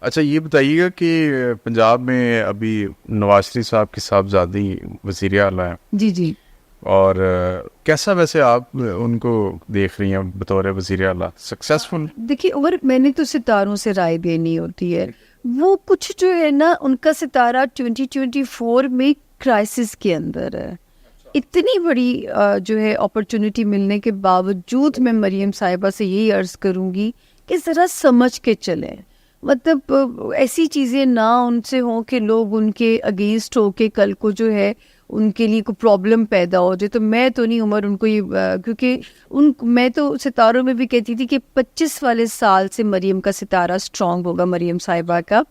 اچھا یہ بتائیے گا کہ پنجاب میں ابھی نواز شریف صاحب کی صاحبزادی وزیر اعلیٰ ہیں جی جی، اور کیسا ویسے آپ ان کو دیکھ رہی ہیں بطور وزیر اعلیٰ؟ سکسیسفل؟ دیکھیے اگر میں نے تو ستاروں سے رائے دینی ہوتی ہے، وہ کچھ جو ہے نا ان کا ستارہ 2024 میں کرائسس کے اندر ہے. اتنی بڑی جو ہے اپرچونٹی ملنے کے باوجود میں مریم صاحبہ سے یہی عرض کروں گی کہ ذرا سمجھ کے چلیں. مطلب ایسی چیزیں نہ ان سے ہوں کہ لوگ ان کے اگینسٹ ہو کے کل کو جو ہے ان کے لیے کوئی پرابلم پیدا ہو جائے. تو میں تو نہیں عمر ان کو یہ کیونکہ میں تو ستاروں میں بھی کہتی تھی کہ 25 والے سال سے مریم کا ستارہ اسٹرانگ ہوگا، مریم صاحبہ کا،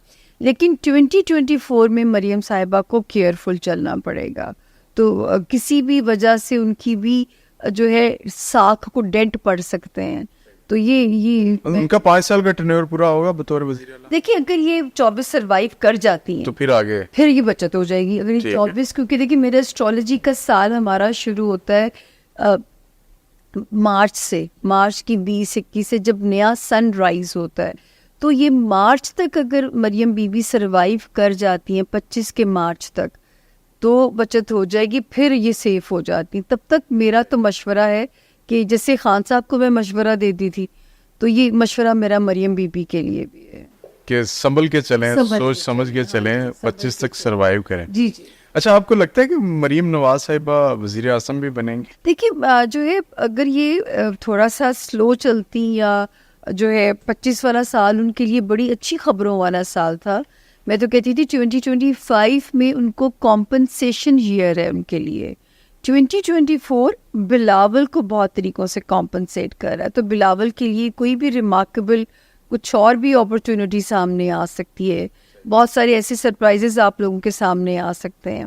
لیکن 2024 میں مریم صاحبہ کو کیئرفل چلنا پڑے گا. تو کسی بھی وجہ سے ان کی بھی جو ہے ساکھ کو ڈینٹ پڑ سکتے ہیں. تو یہ ان کا 5 سال کا ٹرنیور پورا ہوگا بطور وزیر اعلیٰ؟ دیکھیے اگر یہ 24 سروائیو کر جاتی ہیں تو پھر آگے پھر یہ بچت ہو جائے گی. اگر یہ 24 کیونکہ دیکھیے میرا اسٹرالوجی کا سال ہمارا شروع ہوتا ہے مارچ سے، مارچ کی 20-21 سے جب نیا سن رائز ہوتا ہے. تو یہ مارچ تک اگر مریم بی بی سروائیو کر جاتی ہیں 25 کے مارچ تک تو بچت ہو جائے گی، پھر یہ سیف ہو جاتی ہیں. تب تک میرا تو مشورہ ہے کہ جیسے خان صاحب کو میں مشورہ دیتی تھی تو یہ مشورہ میرا مریم بی بی کے لیے بھی ہے کہ سنبھل کے چلیں، سوچ سمجھ کے چلیں، 25 تک سروائیو کریں. جی جی. اچھا آپ کو لگتا ہے کہ مریم نواز صاحبہ وزیر اعظم بھی بنیں گی؟ دیکھیے جو ہے اگر یہ تھوڑا سا سلو چلتی یا جو ہے 25 والا سال ان کے لیے بڑی اچھی خبروں والا سال تھا. میں تو کہتی تھی 2025 میں ان کو کمپنسیشن ایئر ہے ان کے لیے. 2024 بلاول کو بہت طریقوں سے کمپنسیٹ کر رہا ہے، تو بلاول کے لیے کوئی بھی ریمارکیبل کچھ اور بھی اپرچونٹی سامنے آ سکتی ہے. بہت سارے ایسے سرپرائزز آپ لوگوں کے سامنے آ سکتے ہیں.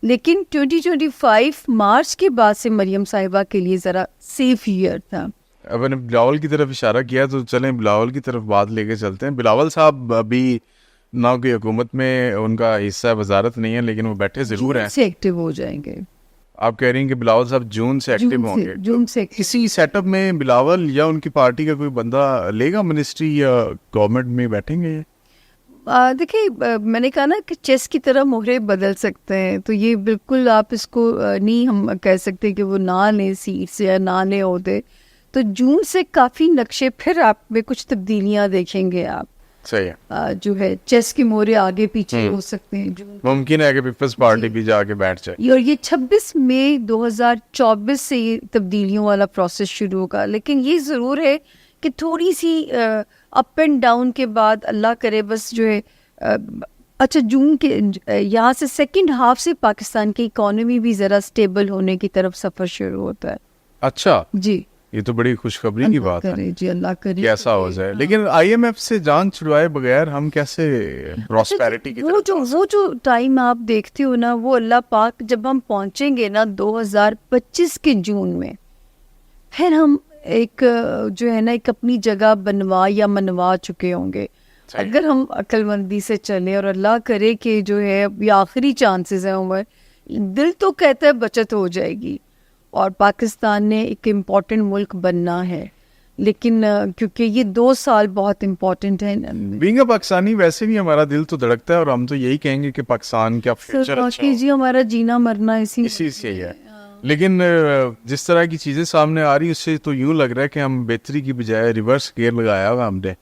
لیکن 2025 مارچ کے بعد سے مریم صاحبہ کے لیے ذرا سیف ایئر تھا. اب نے بلاول کی طرف اشارہ کیا تو چلیں بلاول کی طرف بات لے کے چلتے ہیں. بلاول صاحب ابھی نہ کوئی حکومت میں ان کا حصہ وزارت نہیں ہے لیکن وہ بیٹھے ضرور ہیں. سے ایکٹیو ہو جائیں گے. آپ کہہ رہی ہیں کہ بلاول صاحب جون سے ایکٹیو ہوں گے. جون سے کسی سیٹ اپ میں بلاول یا ان کی پارٹی کا کوئی بندہ لے گا منسٹری یا گورنمنٹ میں بیٹھیں گے؟ دیکھیے میں نے کہا نا کہ چیس کی طرح مہرے بدل سکتے ہیں، تو یہ بالکل آپ اس کو نہیں ہم کہہ سکتے کہ وہ نہ لیں سیٹس یا نہ لیں عہدے. تو جون سے کافی نقشے پھر آپ میں کچھ تبدیلیاں دیکھیں گے. آپ صحیح ہے، جو ہے چیس کے مورے آگے پیچھے ہو سکتے ہیں. ممکن ہے کہ پیپلز پارٹی بھی جا کے بیٹھ جائے. اور یہ 26 مئی 2024 سے یہ تبدیلیوں والا پروسیس شروع ہوگا. لیکن یہ ضرور ہے کہ تھوڑی سی اپ اینڈ ڈاؤن کے بعد اللہ کرے بس جو ہے اچھا جون کے یہاں سے سیکنڈ ہاف سے پاکستان کی اکانومی بھی ذرا سٹیبل ہونے کی طرف سفر شروع ہوتا ہے. اچھا جی یہ تو بڑی خوشخبری کی بات ہے. جی اللہ کرے کیسا ہو جائے. لیکن آئی ایم ایف سے جان چھڑوائے بغیر ہم کیسے پراسپیرٹی کی طرف؟ وہ جو ٹائم آپ دیکھتے ہو نا وہ اللہ پاک جب ہم پہنچیں گے نا 2025 کے جون میں پھر ہم ایک جو ہے نا ایک اپنی جگہ بنوا یا منوا چکے ہوں گے اگر ہم عقل مندی سے چلیں. اور اللہ کرے کہ جو ہے اب یہ آخری چانسز ہیں عمر. دل تو کہتا ہے بچت ہو جائے گی اور پاکستان نے ایک امپورٹنٹ ملک بننا ہے، لیکن کیونکہ یہ 2 سال بہت امپورٹنٹ ہیں. بینگ اے پاکستانی ویسے بھی ہمارا دل تو دھڑکتا ہے اور ہم تو یہی کہیں گے کہ پاکستان کا فیوچر اچھا ہو. جی ہمارا جینا مرنا اسی سے ہی ہے. لیکن جس طرح کی چیزیں سامنے آ رہی اس سے تو یوں لگ رہا ہے کہ ہم بہتری کی بجائے ریورس گیئر لگایا ہوا ہم نے.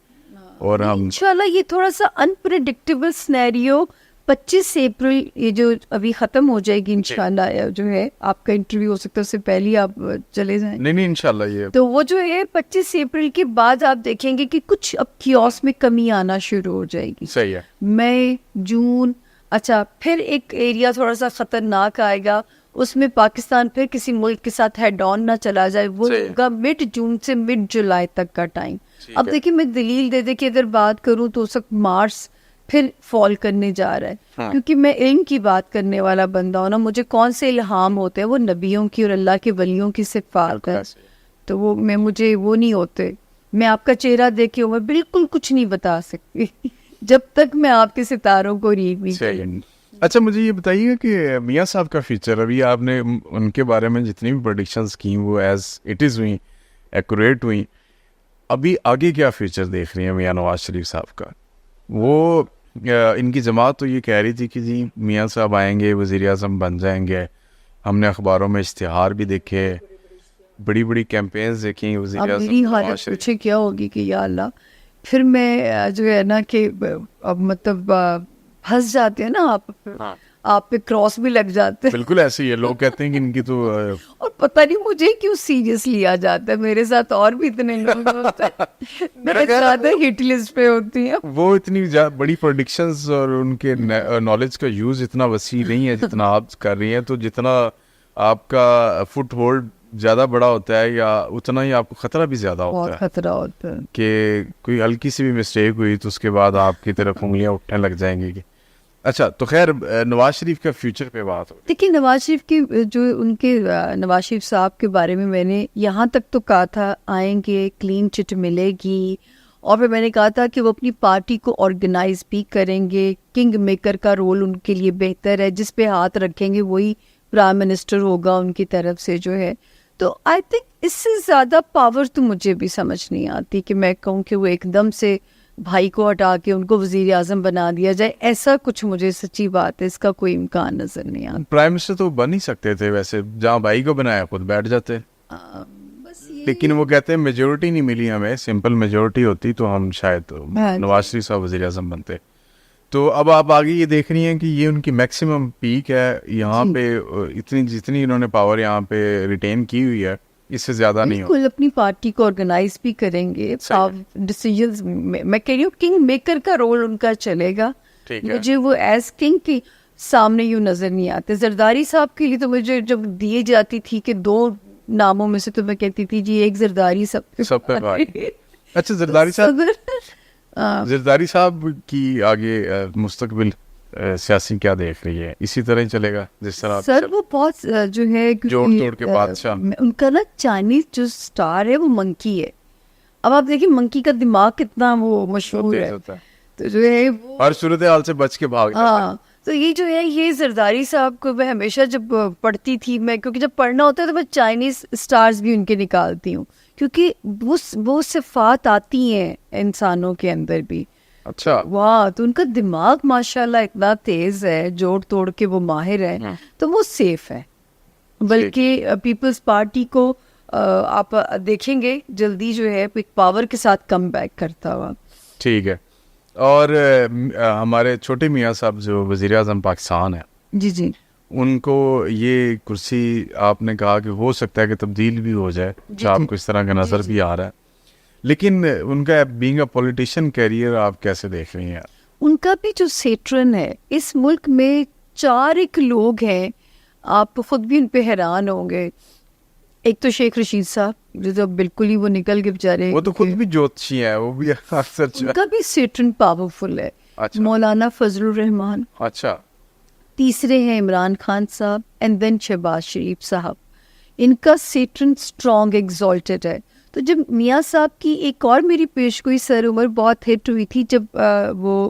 اور ہم انشاءاللہ یہ تھوڑا سا انپریڈکٹیبل سینیریو 25 اپریل یہ جو ابھی ختم ہو جائے گی انشاءاللہ جو ہے آپ کا انٹرویو ہو سکتا ہے اس سے پہلے آپ چلے جائیں. نہیں انشاءاللہ یہ تو وہ جو ہے 25 اپریل کے بعد آپ دیکھیں گے کہ کچھ اب کیوس میں کمی آنا شروع ہو جائے گی. صحیح ہے. مئی جون اچھا پھر ایک ایریا تھوڑا سا خطرناک آئے گا، اس میں پاکستان پھر کسی ملک کے ساتھ ہیڈ آن نہ چلا جائے. وہ ہوگا مڈ جون سے مڈ جولائی تک کا ٹائم. اب دیکھیں میں دلیل دے کے اگر بات کروں تو اس وقت مارچ پھر فال کرنے جا رہا ہے کیونکہ میں علم کی بات کرنے والا بندہ ہوں نا. مجھے کون سے الہام ہوتے ہیں وہ نبیوں کی اور اللہ کے ولیوں کی صفات ہے. تو وہ مجھے وہ نہیں ہوتے. میں آپ کا چہرہ دیکھ کے میں بالکل کچھ نہیں بتا سکتی جب تک میں آپ کے ستاروں کو ریڈ نہیں کروں. اچھا مجھے یہ بتائیے گا کہ میاں صاحب کا فیوچر ابھی آپ نے ان کے بارے میں جتنی بھی پریڈکشنز کی وہ ایز اٹ از ہوئیں ایکوریٹ ہوئیں. ابھی آگے کیا فیوچر دیکھ رہی ہیں میاں نواز شریف صاحب کا؟ وہ ان کی جماعت تو یہ کہہ رہی تھی کہ جی میاں صاحب آئیں گے وزیر اعظم بن جائیں گے. ہم نے اخباروں میں اشتہار بھی دیکھے, بڑی بڑی کیمپینز دیکھی وزیر اب اعظم. میری حالت پوچھے کیا ہوگی کہ یا اللہ, پھر میں جو ہے نا کہ اب مطلب پھنس جاتے ہیں نا آپ پہ کراس بھی لگ جاتے ہیں. بالکل ایسے ہی ہے, لوگ کہتے ہیں کہ ان کی تو اور پتہ نہیں مجھے کیوں سیریس لیا جاتا ہے, میرے ساتھ اور بھی اتنے لوگ ہوتے ہیں میرے زیادہ ہٹ لسٹ پہ ہوتی ہیں. وہ اتنی بڑی پروڈکشنز اور ان کے نالج کا یوز اتنا وسیع نہیں ہے جتنا آپ کر رہی ہیں, تو جتنا آپ کا فٹ ہولڈ زیادہ بڑا ہوتا ہے یا اتنا ہی آپ کو خطرہ بھی زیادہ ہوتا ہے. بہت خطرہ ہوتا ہے کہ کوئی ہلکی سی بھی مسٹیک ہوئی تو اس کے بعد آپ کی طرف انگلیاں اٹھنے لگ جائیں گی. اچھا تو خیر نواز شریف کا فیوچر پہ بات ہو. دیکھیے نواز شریف کی جو ان کے نواز شریف صاحب کے بارے میں نے یہاں تک تو کہا تھا آئیں گے, کلین چٹ ملے گی, اور پھر میں نے کہا تھا کہ وہ اپنی پارٹی کو آرگنائز بھی کریں گے, کنگ میکر کا رول ان کے لیے بہتر ہے, جس پہ ہاتھ رکھیں گے وہی پرائم منسٹر ہوگا ان کی طرف سے جو ہے. تو آئی تھنک اس سے زیادہ پاور تو مجھے بھی سمجھ نہیں آتی کہ میں کہوں کہ وہ ایک دم سے بھائی کو ہٹا کے ان کو وزیر اعظم بنا دیا جائے, ایسا کچھ مجھے سچی بات ہے اس کا کوئی امکان نظر نہیں آتا. پرائم منسٹر تو بن ہی سکتے تھے ویسے, جہاں بھائی کو بنایا خود بیٹھ جاتے, لیکن وہ کہتے ہیں میجورٹی نہیں ملی ہمیں, سمپل میجورٹی ہوتی تو ہم شاید نواز شریف صاحب وزیر اعظم بنتے. تو اب آپ آگے یہ دیکھ رہی ہیں کہ یہ ان کی میکسیمم پیک ہے یہاں پہ, اتنی جتنی انہوں نے پاور یہاں پہ ریٹین کی ہوئی ہے اس سے زیادہ نہیں بالکل اپنی پارٹی کو آرگنائز بھی کریں گے, ڈیسیجنز میں کہہ رہی ہوں کنگ میکر کا رول ان کا چلے گا. مجھے وہ ایز کنگ کی سامنے یوں نظر نہیں آتے. زرداری صاحب کے لیے تو مجھے جب دیے جاتی تھی کہ 2 ناموں میں سے تو میں کہتی تھی جی ایک زرداری سب پہ بھائی. اچھا زرداری صاحب کی آگے مستقبل سیاسی کیا دیکھ رہی ہے, اسی طرح ہی چلے گا جس طرح؟ سر وہ بہت جو ہے جوڑ توڑ کے بادشاہ, ان کا نا چائنیز جو سٹار ہے وہ منکی ہے. اب آپ دیکھیں منکی کا دماغ کتنا وہ مشہور ہے, تو جو ہے ہر صورتحال سے بچ کے بھاگ. ہاں تو یہ جو ہے یہ زرداری صاحب کو میں ہمیشہ جب پڑھتی تھی میں, کیونکہ جب پڑھنا ہوتا ہے تو میں چائنیز سٹارز بھی ان کے نکالتی ہوں, کیونکہ وہ صفات آتی ہیں انسانوں کے اندر بھی. اچھا واہ, تو ان کا دماغ ماشاءاللہ اتنا تیز ہے, جوڑ توڑ کے وہ ماہر ہے, تو وہ سیف ہے. بلکہ پیپلز پارٹی کو آپ دیکھیں گے جلدی جو ہے ایک پاور کے ساتھ کم بیک کرتا ہوا. ٹھیک ہے. اور ہمارے چھوٹے میاں صاحب جو وزیر اعظم پاکستان ہیں, جی ان کو یہ کرسی آپ نے کہا کہ ہو سکتا ہے کہ تبدیل بھی ہو جائے, جو آپ کو اس طرح کا نظر بھی آ رہا ہے, لیکن ان کا بینگ اے پولیٹیشین کیریئر آپ کیسے دیکھ رہی ہیں؟ ان کا بھی جو سیٹرن ہے, اس ملک میں 4 لوگ ہیں, آپ خود بھی ان پہ حیران ہوں گے. ایک تو شیخ رشید صاحب جو بالکل ہی وہ نکل کے بیچارے, وہ تو خود بھی جوتشی ہیں, وہ بھی اکثر ان کا بھی سیٹرن پاورفل ہے. مولانا فضل الرحمان, اچھا, تیسرے ہیں عمران خان صاحب, اینڈ دین شہباز شریف صاحب. ان کا سیٹرن اسٹرانگ ایگزالٹڈ ہے. تو جب میاں صاحب کی ایک اور میری پیش گوئی سر عمر بہت ہٹ ہوئی تھی جب وہ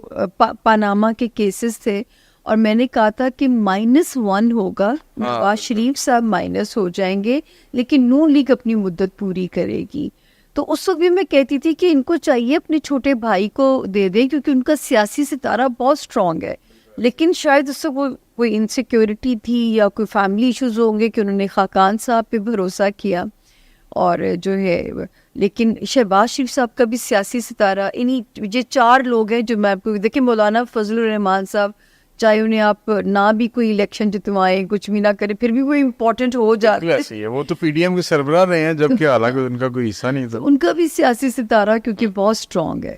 پاناما کے کیسز تھے, اور میں نے کہا تھا کہ -1 ہوگا, نواز شریف صاحب مائنس ہو جائیں گے, لیکن نون لیگ اپنی مدت پوری کرے گی. تو اس وقت بھی میں کہتی تھی کہ ان کو چاہیے اپنے چھوٹے بھائی کو دے دیں, کیونکہ ان کا سیاسی ستارہ بہت اسٹرانگ ہے. لیکن شاید اس سے کوئی انسیکیورٹی تھی یا کوئی فیملی ایشوز ہوں گے کہ انہوں نے خاقان صاحب پہ بھروسہ کیا, اور جو ہے لیکن شہباز شریف صاحب کا بھی سیاسی ستارہ انہی یہ 4 لوگ ہیں جو میں آپ کو دیکھیں. مولانا فضل الرحمان صاحب چاہے انہیں آپ نہ بھی کوئی الیکشن جتوائیں, کچھ بھی نہ کریں, پھر بھی وہ امپورٹنٹ ہو جاتے ہیں. وہ تو پی ڈی ایم کے سربراہ رہے ہیں, جبکہ حالانکہ ان کا کوئی حصہ نہیں تھا. ان کا بھی سیاسی ستارہ کیونکہ بہت اسٹرانگ ہے.